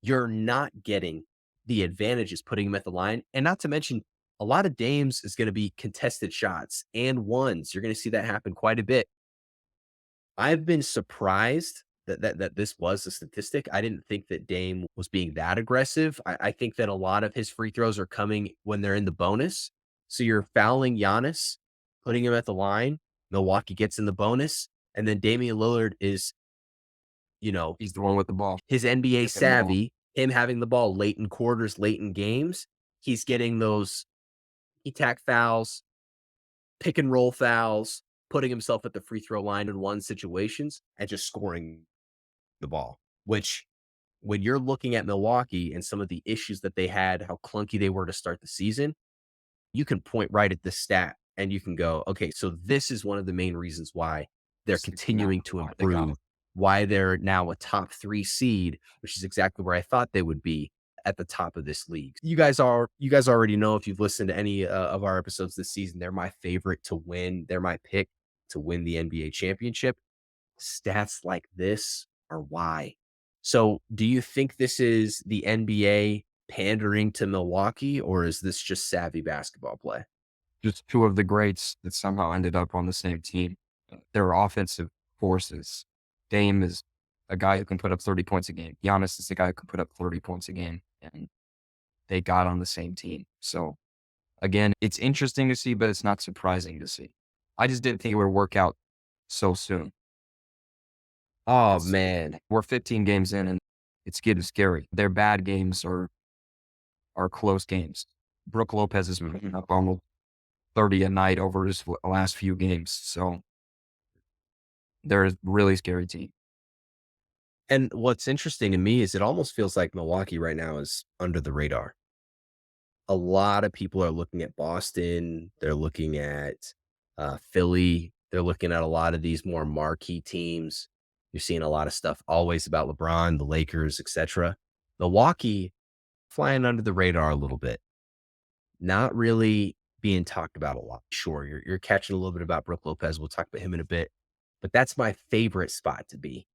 You're not getting the advantages putting him at the line. And not to mention, a lot of Dames is going to be contested shots and ones. You're going to see that happen quite a bit. I've been surprised that this was a statistic. I didn't think that Dame was being that aggressive. I think that a lot of his free throws are coming when they're in the bonus. So you're fouling Giannis, putting him at the line. Milwaukee gets in the bonus, and then Damian Lillard is, you know, He's the one with the ball. his NBA Picking the ball. savvy, him having the ball late in quarters, late in games. He's getting those tack fouls, pick and roll fouls, putting himself at the free throw line in one situations and just scoring the ball, which when you're looking at Milwaukee and some of the issues that they had, how clunky they were to start the season, you can point right at this stat and you can go, okay, so this is one of the main reasons why they're Now continuing to they got improve, it. why they're now a top 3 seed, which is exactly where I thought they would be at the top of this league. You guys already know if you've listened to any of our episodes this season, they're my favorite to win. They're my pick to win the NBA championship. Stats like this are why. So, do you think this is the NBA pandering to Milwaukee, or is this just savvy basketball play? Just two of the greats that somehow ended up on the same team. They're offensive forces. Dame is a guy who can put up 30 points a game. Giannis is a guy who can put up 30 points a game. And they got on the same team. So again, it's interesting to see, but it's not surprising to see. I just didn't think it would work out so soon. Oh It's man, we're 15 games in and it's getting scary. Their bad games are close games. Brook Lopez is putting up almost 30 a night over his last few games. So they're a really scary team. and what's interesting to me is it almost feels like Milwaukee right now is under the radar. A lot of people are looking at Boston. They're looking at Philly. They're looking at a lot of these more marquee teams. You're seeing a lot of stuff always about LeBron, the Lakers, etc. Milwaukee flying under the radar a little bit, not really being talked about a lot. Sure, you're catching a little bit about Brook Lopez. We'll talk about him in a bit, but that's my favorite spot to be,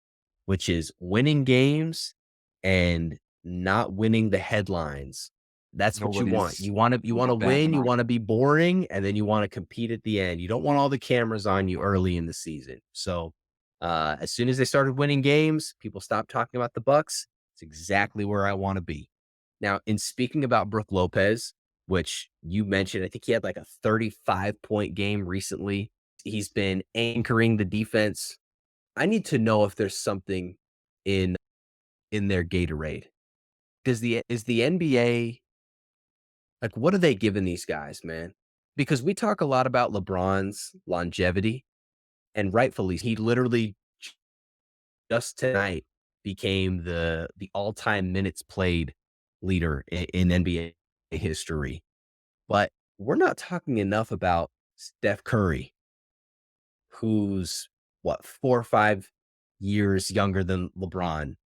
which is winning games and not winning the headlines. That's what you want. Nobody's You want to batting win, an you eye. want to be boring, and then you want to compete at the end. You don't want all the cameras on you early in the season. So, as soon as they started winning games, people stopped talking about the Bucks. It's exactly where I want to be. Now, in speaking about Brook Lopez, which you mentioned, I think he had like a 35-point game recently. He's been anchoring the defense. I need to know if there's something in their Gatorade. Is the NBA like what are they giving these guys, man? Because we talk a lot about LeBron's longevity, and rightfully, he literally just tonight became the all-time minutes played leader in NBA history. But we're not talking enough about Steph Curry, who's what 4 or 5 years younger than LeBron,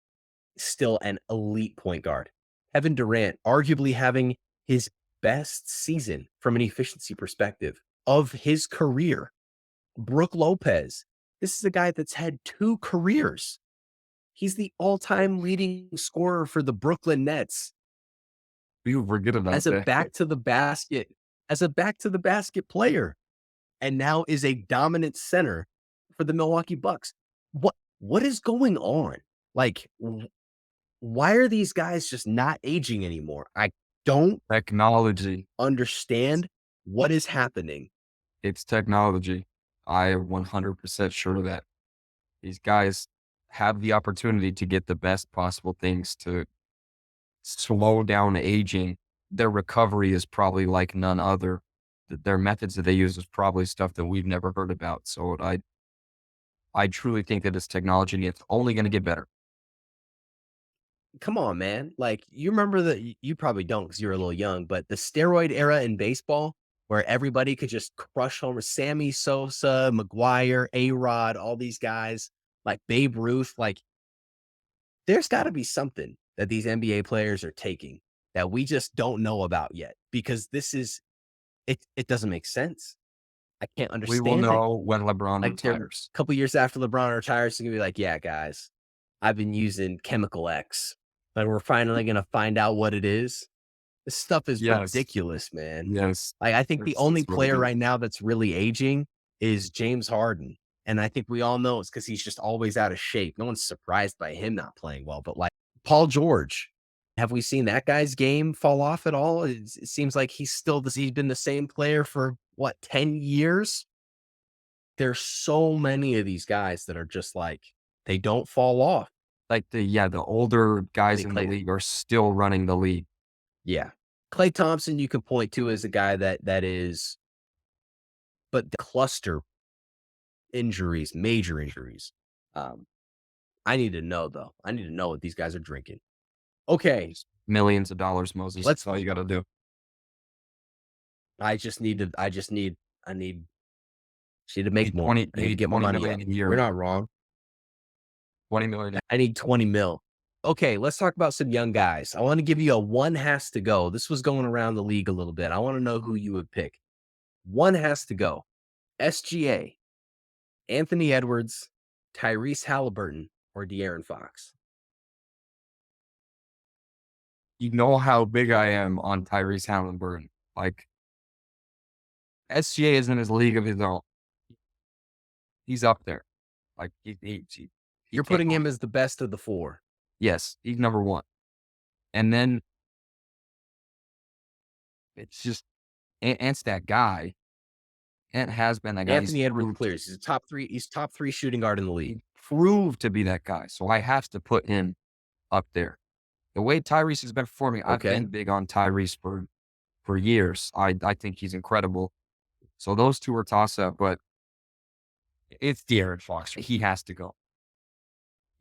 still an elite point guard. Kevin Durant, arguably having his best season from an efficiency perspective of his career. Brook Lopez, this is a guy that's had 2 careers. He's the all-time leading scorer for the Brooklyn Nets We forget about as a that. back to the basket, player, and now is a dominant center for the Milwaukee Bucks. What is going on? Like why are these guys just not aging anymore? I don't Technology. understand what is happening. It's technology. I am 100% sure of that. These guys have the opportunity to get the best possible things to slow down aging. Their recovery is probably like none other. Their methods that they use is probably stuff that we've never heard about. So I truly think that it's technology and it's only going to get better. Come on, man. Like you remember you probably don't because you're a little young, but the steroid era in baseball where everybody could just crush homer, Sammy Sosa, McGuire, A-Rod, all these guys, like Babe Ruth, like there's got to be something that these NBA players are taking that we just don't know about yet because this is it doesn't make sense. I can't We will understand it. know when LeBron Like they're a retires. couple years after LeBron retires, they're gonna be like, "Yeah, guys, I've been using chemical X, but we're finally gonna find out what it is." This stuff is Yes. ridiculous, man. Yes. Like, I think the only That's what it player is. right now that's really aging is James Harden, and I think we all know it's because he's just always out of shape. No one's surprised by him not playing well, but, like, Paul George, have we seen that guy's game fall off at all? It seems like he's been the same player for, what, 10 years? There's so many of these guys that are just like, they don't fall off. Like the older I guys mean, in the league are still running the league. yeah. Klay Thompson, you can point to as a guy that is, but the cluster injuries, major injuries. Um, I need to know though. I need to know what these guys are drinking. Okay, Just millions of dollars, Moses. let's. That's all you got to do. I just need to. I just need. I need. Just need to You make need more. 20, I you need to need get my 20 money million up. a You're year. not wrong. 20 million. I need 20 mil. Okay, let's talk about some young guys. I want to give you a one has to go. This was going around the league a little bit. I want to know who you would pick. One has to go. SGA, Anthony Edwards, Tyrese Haliburton, or De'Aaron Fox. You know how big I am on Tyrese Haliburton. Like, SGA is in his league of his own. He's up there. Like, he You're can't putting go. him as the best of the four. Yes, he's number one. And then it's just Ant's that guy. Ant has been that guy. Anthony Edwards clears. He's a top three. He's top three shooting guard in the league. He proved to be that guy. So I have to put him up there. The way Tyrese has been performing, I've Okay. been big on Tyrese for years. I think he's incredible. So those two are toss up, but it's De'Aaron Fox. He has to go.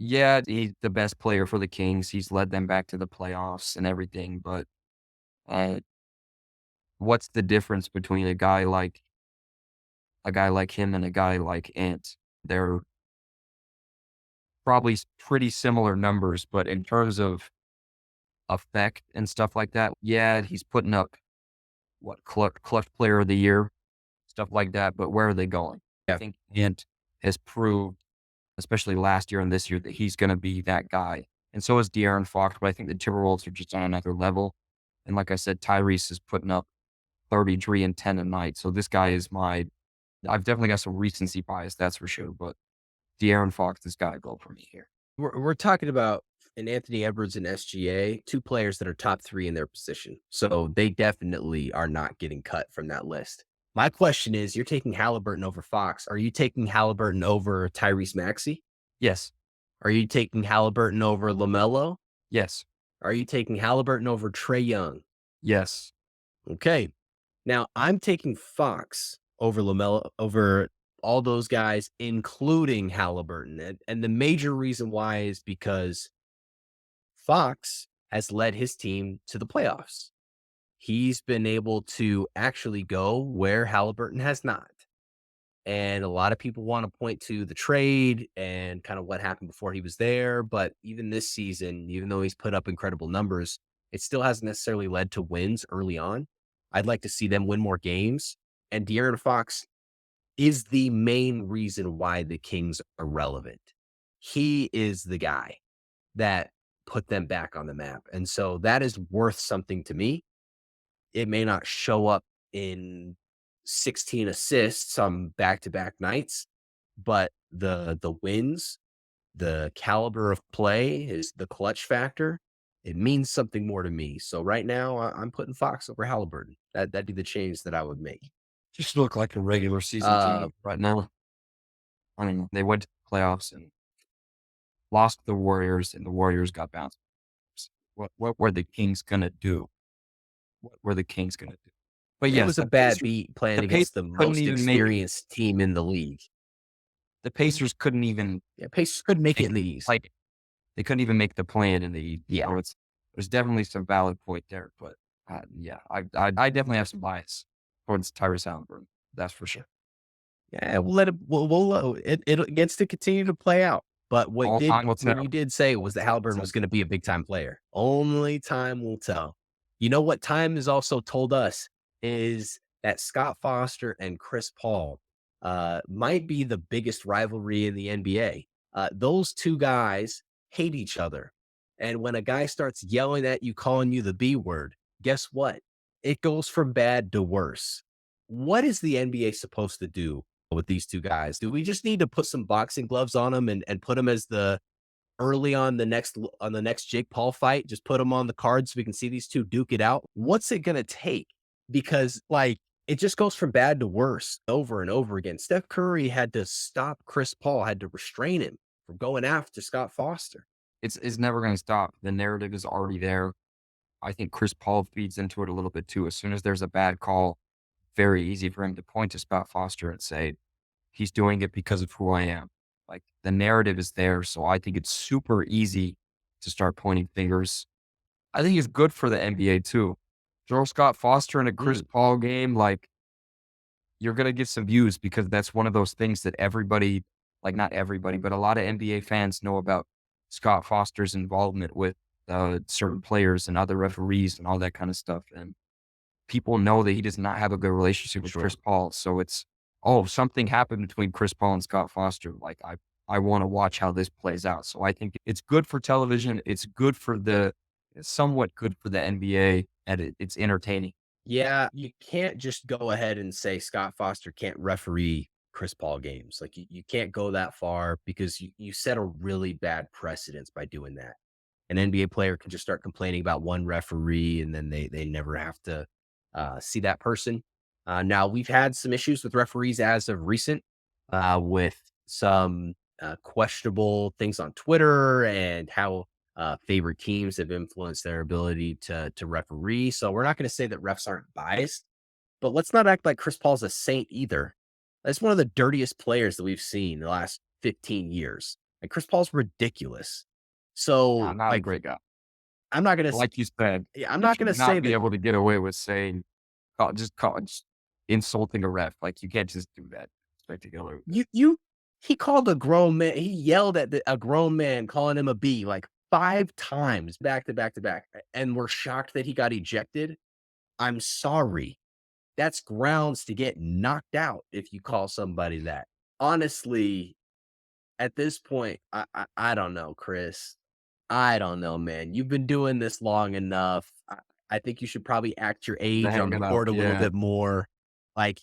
Yeah, he's the best player for the Kings. He's led them back to the playoffs and everything. But uh, what's the difference between a guy like him and a guy like Ant? They're probably pretty similar numbers, but in terms of effect and stuff like that, yeah, he's putting up what clutch player of the year, stuff like that. But where are they going? I Yeah. think Ant has proved, especially last year and this year, that he's going to be that guy. And so is De'Aaron Fox, but I think the Timberwolves are just on another level. And like I said, Tyrese is putting up 33 and 10 a night. So this guy is I've definitely got some recency bias, that's for sure. But De'Aaron Fox has got to go for me here. We're talking about an Anthony Edwards and SGA, two players that are top three in their position. So they definitely are not getting cut from that list. My question is, you're taking Halliburton over Fox. Are you taking Halliburton over Tyrese Maxey? Yes. Are you taking Halliburton over LaMelo? Yes. Are you taking Halliburton over Trae Young? Yes. Okay. Now I'm taking Fox over LaMelo, over all those guys, including Halliburton. And the major reason why is because Fox has led his team to the playoffs. He's been able to actually go where Halliburton has not. And a lot of people want to point to the trade and kind of what happened before he was there. But even this season, even though he's put up incredible numbers, it still hasn't necessarily led to wins early on. I'd like to see them win more games. And De'Aaron Fox is the main reason why the Kings are relevant. He is the guy that put them back on the map. And so that is worth something to me. It may not show up in 16 assists on back-to-back nights, but the wins, the caliber of play, is the clutch factor. It means something more to me. So right now, I'm putting Fox over Halliburton. That'd be the change that I would make. Just look like a regular season team right now. I mean, they went to the playoffs and lost to the Warriors, and the Warriors got bounced. What were the Kings gonna do? What were the Kings gonna do? But It yes, was a bad beat playing the Pacers against the couldn't most even make experienced team in the league. the Pacers couldn't even Yeah, Pacers couldn't make it in the East. like they couldn't even make the play-in in the East. Yeah. So there's definitely some valid point there, but yeah, I definitely have some bias towards Tyrese Haliburton. That's for sure. Yeah, we'll let it. It gets to continue to play out. But All time will tell. what you did say was that Halliburton was going to be a big time player. Only time will tell. You know what time has also told us is that Scott Foster and Chris Paul might be the biggest rivalry in the NBA. Those two guys hate each other. And when a guy starts yelling at you, calling you the B word, guess what? It goes from bad to worse. What is the NBA supposed to do with these two guys? Do we just need to put some boxing gloves on them and put them as the early on the next Jake Paul fight? Just put them on the card so we can see these two duke it out. What's it gonna take? Because like it just goes from bad to worse over and over again. Steph Curry had to stop Chris Paul, had to restrain him from going after Scott Foster. It's never gonna stop. The narrative is already there. I think Chris Paul feeds into it a little bit too. As soon as there's a bad call, very easy for him to point to Scott Foster and say, he's doing it because of who I am. Like the narrative is there. So I think it's super easy to start pointing fingers. I think it's good for the NBA too. Throw Scott Foster in a Chris Mm, Paul game, like you're going to get some views because that's one of those things that everybody, like not everybody, but a lot of NBA fans know about Scott Foster's involvement with certain players and other referees and all that kind of stuff. And people know that he does not have a good relationship with Chris sure. Paul. So it's, oh, something happened between Chris Paul and Scott Foster. Like I want to watch how this plays out. So I think it's good for television. It's good for it's somewhat good for the NBA and it's entertaining. Yeah, you can't just go ahead and say Scott Foster can't referee Chris Paul games. Like you can't go that far because you set a really bad precedence by doing that. An NBA player can just start complaining about one referee and then they never have to see that person. Now we've had some issues with referees as of recent, with some questionable things on Twitter and how favorite teams have influenced their ability to referee. So we're not going to say that refs aren't biased, but let's not act like Chris Paul's a saint either. That's one of the dirtiest players that we've seen in the last 15 years. Like Chris Paul's ridiculous. So Not a like great guy. I'm not gonna Like you said, yeah, I'm you not should gonna say not be that able to get away with saying, just insulting a ref. Like you can't just do that. Expect to get away with it. you he called a grown man, he yelled at a grown man calling him a B like 5 times back to back to back. And we're shocked that he got ejected. I'm sorry. That's grounds to get knocked out if you call somebody that. Honestly, at this point, I don't know, Chris. I don't know, man. You've been doing this long enough. I think you should probably act your To age on hang the it up. court a little Yeah. bit more. Like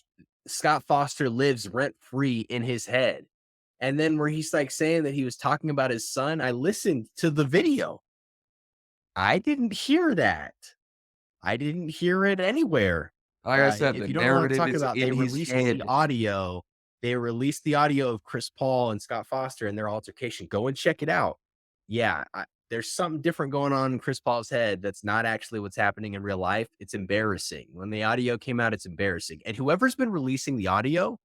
Scott Foster lives rent free in his head. And then where he's like saying that he was talking about his son, I listened to the video. I didn't hear that. I didn't hear it anywhere. Like I said, If the you don't know what I'm narrative talking is about, in his head. they released the audio of Chris Paul and Scott Foster and their altercation. Go and check it out. Yeah, there's something different going on in Chris Paul's head that's not actually what's happening in real life. It's embarrassing. When the audio came out, it's embarrassing. And whoever's been releasing the audio,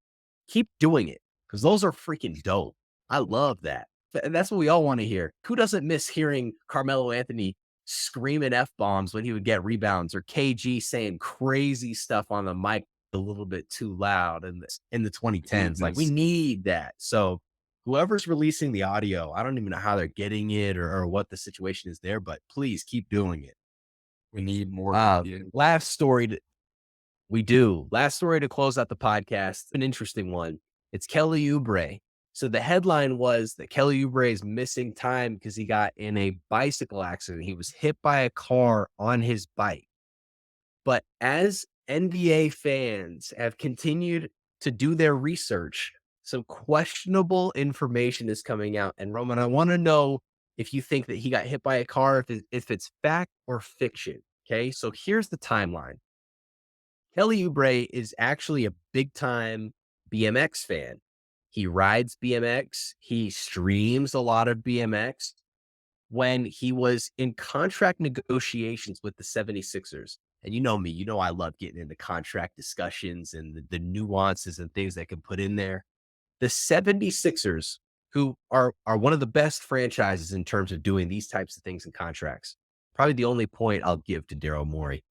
keep doing it because those are freaking dope. I love that. And that's what we all want to hear. Who doesn't miss hearing Carmelo Anthony screaming F bombs when he would get rebounds or KG saying crazy stuff on the mic a little bit too loud in the We need 2010s? Like we this. need that. So whoever's releasing the audio, I don't even know how they're getting it or what the situation is there, but please keep doing it. We need more. Yeah. Last story we do. Last story to close out the podcast, an interesting one. It's Kelly Oubre. So the headline was that Kelly Oubre is missing time because he got in a bicycle accident. He was hit by a car on his bike. But as NBA fans have continued to do their research, some questionable information is coming out. And Roman, I want to know if you think that he got hit by a car, if it's fact or fiction. Okay. So here's the timeline. Kelly Oubre is actually a big time BMX fan. He rides BMX. He streams a lot of BMX. When he was in contract negotiations with the 76ers, and you know me, you know I love getting into contract discussions and the nuances and things that can put in there. The 76ers, who are one of the best franchises in terms of doing these types of things in contracts, probably the only point I'll give to Daryl Morey.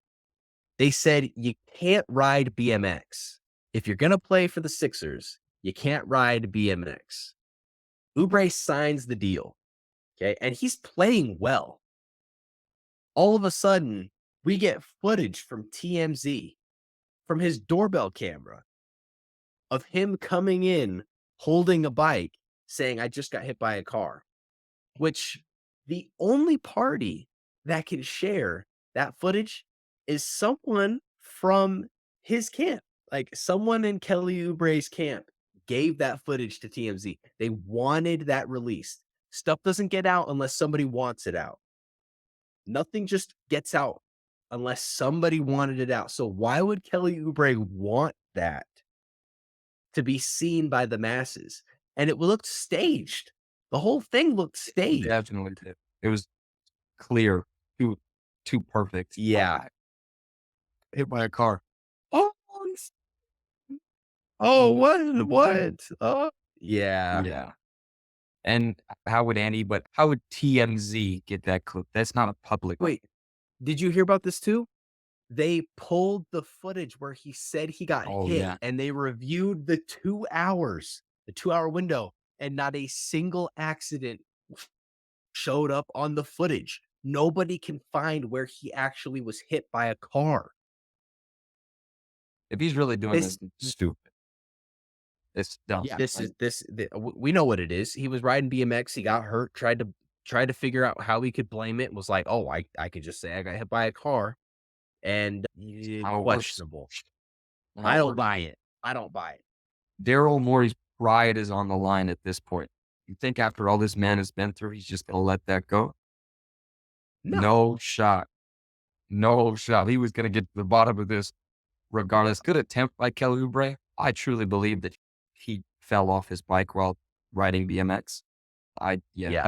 They said you can't ride BMX. If you're going to play for the Sixers, you can't ride BMX. Oubre signs the deal. Okay. And he's playing well. All of a sudden, we get footage from TMZ from his doorbell camera of him coming in, holding a bike, saying, "I just got hit by a car," which the only party that can share that footage is someone from his camp. Like, someone in Kelly Oubre's camp gave that footage to TMZ. They wanted that released. Stuff doesn't get out unless somebody wants it out. Nothing just gets out unless somebody wanted it out. So why would Kelly Oubre want that to be seen by the masses? And it looked staged. The whole thing looked staged. Definitely did. It was clear, too perfect. Yeah. Hit by a car. Oh, what? Oh, yeah. Yeah. And how would TMZ get that clip? That's not a public. Wait, did you hear about this too? They pulled the footage where he said he got hit, yeah. and they reviewed the 2 hours, the 2-hour window, and not a single accident showed up on the footage. Nobody can find where he actually was hit by a car. If he's really doing this, it's stupid. It's dumb. Yeah, we know what it is. He was riding BMX, he got hurt, tried to figure out how he could blame it, was like, "Oh, I could just say I got hit by a car," and How it works. questionable. How I it don't works. buy it. I don't buy it. Daryl Morey's pride is on the line at this point. You think after all this man has been through, he's just gonna let that go? No. No shot. No shot. He was gonna get to the bottom of this regardless. Good attempt by Kelly Oubre. I truly believe that he fell off his bike while riding BMX. I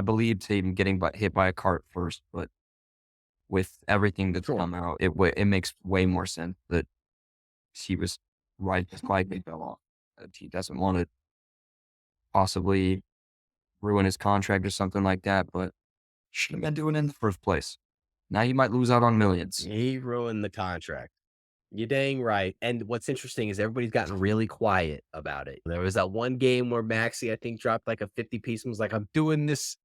believed him getting hit by a cart first, but with everything that's come out, it makes way more sense that he was riding his bike and fell off. He doesn't want to possibly ruin his contract or something like that, but shouldn't have been doing it in the first place. Now he might lose out on millions. He ruined the contract. You're dang right. And what's interesting is everybody's gotten really quiet about it. There was that one game where Maxey, I think, dropped like a 50 piece and was like, I'm doing this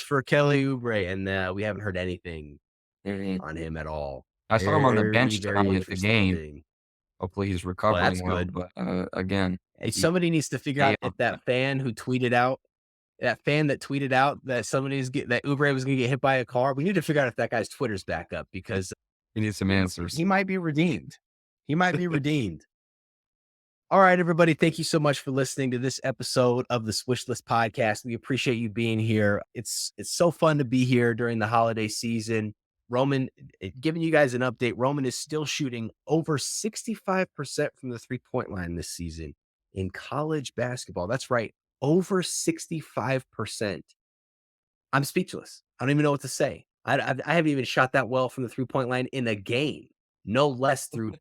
for Kelly Oubre. And we haven't heard anything on him at all. I saw him on the bench Very at the game. thing. Hopefully he's recovering that's well, good. but again. Hey, somebody needs to figure out if that fan that tweeted out that that Oubre was going to get hit by a car, we need to figure out if that guy's Twitter's back up, because he needs some answers. He might be redeemed. All right, everybody. Thank you so much for listening to this episode of the Swishlist podcast. We appreciate you being here. It's so fun to be here during the holiday season. Roman, giving you guys an update, Roman is still shooting over 65% from the 3-point line this season in college basketball. That's right, over 65%. I'm speechless. I don't even know what to say. I haven't even shot that well from the 3-point line in a game, no less through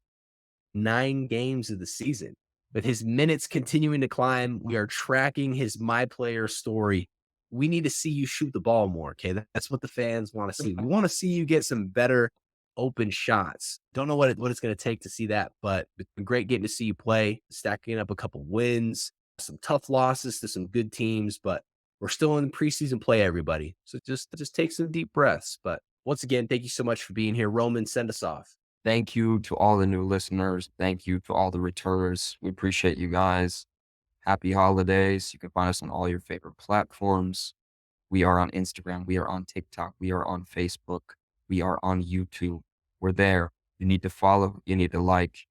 9 games of the season. With his minutes continuing to climb, we are tracking his My Player story. We need to see you shoot the ball more, okay? That's what the fans want to see. We want to see you get some better open shots. Don't know what it's going to take to see that, but it's been great getting to see you play, stacking up a couple wins, some tough losses to some good teams, but we're still in preseason play, everybody. So just take some deep breaths. But once again, thank you so much for being here. Roman, send us off. Thank you to all the new listeners. Thank you to all the returners. We appreciate you guys. Happy holidays. You can find us on all your favorite platforms. We are on Instagram. We are on TikTok. We are on Facebook. We are on YouTube. We're there. You need to follow. You need to like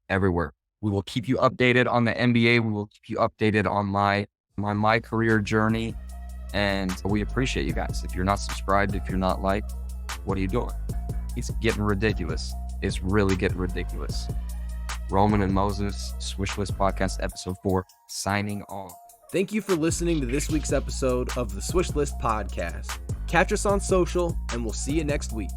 everywhere. We will keep you updated on the NBA. We will keep you updated on my career journey. And we appreciate you guys. If you're not subscribed, if you're not liked, what are you doing? It's getting ridiculous. It's really getting ridiculous. Roman and Moses, Swishlist Podcast, Episode 4, signing off. Thank you for listening to this week's episode of the Swishlist Podcast. Catch us on social, and we'll see you next week.